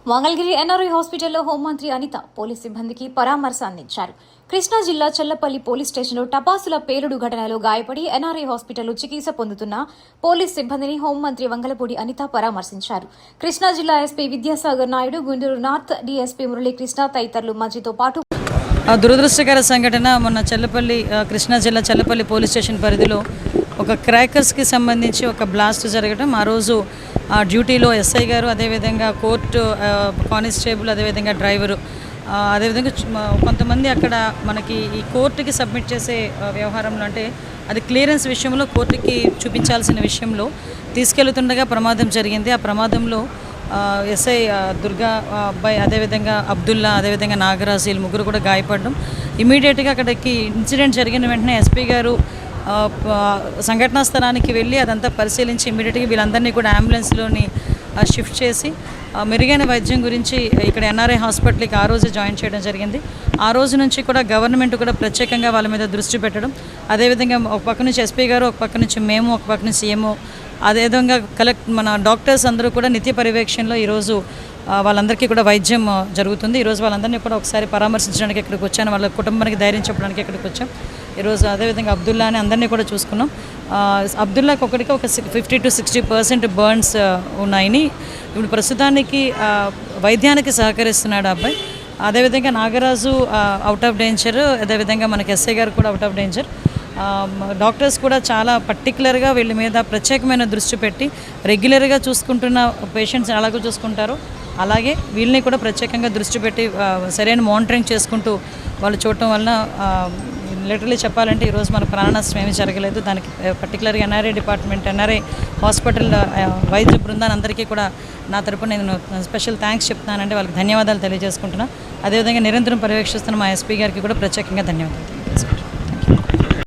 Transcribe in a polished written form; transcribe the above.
Mangalagiri NRI హాస్పిటల్లో హోంమంత్రి Anitha police సిబ్బందికి పరామర్శ అందించారు. కృష్ణా జిల్లా చల్లపల్లి పోలీస్ స్టేషన్లో టపాసుల పేలుడు ఘటనలో గాయపడి ఎన్ఆర్ఐ హాస్పిటల్లో చికిత్స పొందుతున్న పోలీస్ సిబ్బందిని హోంమంత్రి వంగలపూడి అనిత పరామర్శించారు. కృష్ణా జిల్లా SP Vidyasagar Naidu, Guntur north DSP Muralikrishna తదితరులు మంత్రితో పాటు దురదృష్టకర సంఘటన మొన్న కృష్ణా జిల్లా చల్లపల్లి పోలీస్ స్టేషన్ పరిధిలో ఒక క్రాకర్స్కి సంబంధించి ఒక బ్లాస్ట్ జరగడం. ఆ రోజు డ్యూటీలో ఎస్ఐ గారు, అదేవిధంగా కోర్టు కానిస్టేబుల్, అదేవిధంగా డ్రైవరు, అదేవిధంగా కొంతమంది అక్కడ మనకి ఈ కోర్టుకి సబ్మిట్ చేసే వ్యవహారంలో, అంటే అది క్లియరెన్స్ విషయంలో కోర్టుకి చూపించాల్సిన విషయంలో తీసుకెళ్తుండగా ప్రమాదం జరిగింది. ఆ ప్రమాదంలో ఎస్ఐ దుర్గా అబ్బాయి, అదేవిధంగా అబ్దుల్లా, అదేవిధంగా నాగరాజు, వీళ్ళు ముగ్గురు కూడా గాయపడడం. ఇమీడియట్గా అక్కడికి ఇన్సిడెంట్ జరిగిన వెంటనే ఎస్పీ గారు సంఘటనా స్థలానికి వెళ్ళి అదంతా పరిశీలించి ఇమీడియట్గా వీళ్ళందరినీ కూడా అంబులెన్స్లోని షిఫ్ట్ చేసి మెరుగైన వైద్యం గురించి ఇక్కడ ఎన్ఆర్ఐ హాస్పిటల్కి ఆ రోజు జాయిన్ చేయడం జరిగింది. ఆ రోజు నుంచి కూడా గవర్నమెంట్ కూడా ప్రత్యేకంగా వాళ్ళ మీద దృష్టి పెట్టడం, అదేవిధంగా ఒక పక్క నుంచి ఎస్పీ గారు, ఒక పక్క నుంచి మేము, ఒక పక్క నుంచి సీఎంఓ, అదేవిధంగా మన డాక్టర్స్ అందరూ కూడా నిత్య పర్యవేక్షణలో ఈరోజు వాళ్ళందరికీ కూడా వైద్యం జరుగుతుంది. ఈరోజు వాళ్ళందరినీ కూడా ఒకసారి పరామర్శించడానికి ఇక్కడికి వచ్చాను, వాళ్ళ కుటుంబానికి ధైర్యం చెప్పడానికి ఇక్కడికి వచ్చాం ఈరోజు. అదేవిధంగా అబ్దుల్లాని అందరినీ కూడా చూసుకున్నాం. అబ్దుల్లాకి ఒకటికి ఒక 50 to 60% బర్న్స్ ఉన్నాయని ఇప్పుడు ప్రస్తుతానికి వైద్యానికి సహకరిస్తున్నాడు అబ్బాయి. అదేవిధంగా నాగరాజు అవుట్ ఆఫ్ డేంజర్, అదేవిధంగా మనకి ఎస్ఐ గారు కూడా అవుట్ ఆఫ్ డేంజర్. డాక్టర్స్ కూడా చాలా పర్టికులర్గా వీళ్ళ మీద ప్రత్యేకమైన దృష్టి పెట్టి రెగ్యులర్గా చూసుకుంటున్న పేషెంట్స్ ఎలాగో చూసుకుంటారో అలాగే వీళ్ళని కూడా ప్రత్యేకంగా దృష్టి పెట్టి సరైన మానిటరింగ్ చేసుకుంటూ వాళ్ళు చూడటం వలన లిటరలీ చెప్పాలంటే ఈరోజు మన ప్రాణ నష్టం ఏమీ జరగలేదు. దానికి పర్టికులర్గా ఎన్ఆర్ఐ డిపార్ట్మెంట్, ఎన్ఆర్ఐ హాస్పిటల్ వైద్య బృందాన్ని అందరికీ కూడా నా తరపున నేను స్పెషల్ థ్యాంక్స్ చెప్తున్నానండి, వాళ్ళకి ధన్యవాదాలు తెలియజేసుకుంటున్నాను. అదేవిధంగా నిరంతరం పర్యవేక్షిస్తున్న మా ఎస్పీ గారికి కూడా ప్రత్యేకంగా ధన్యవాదాలు.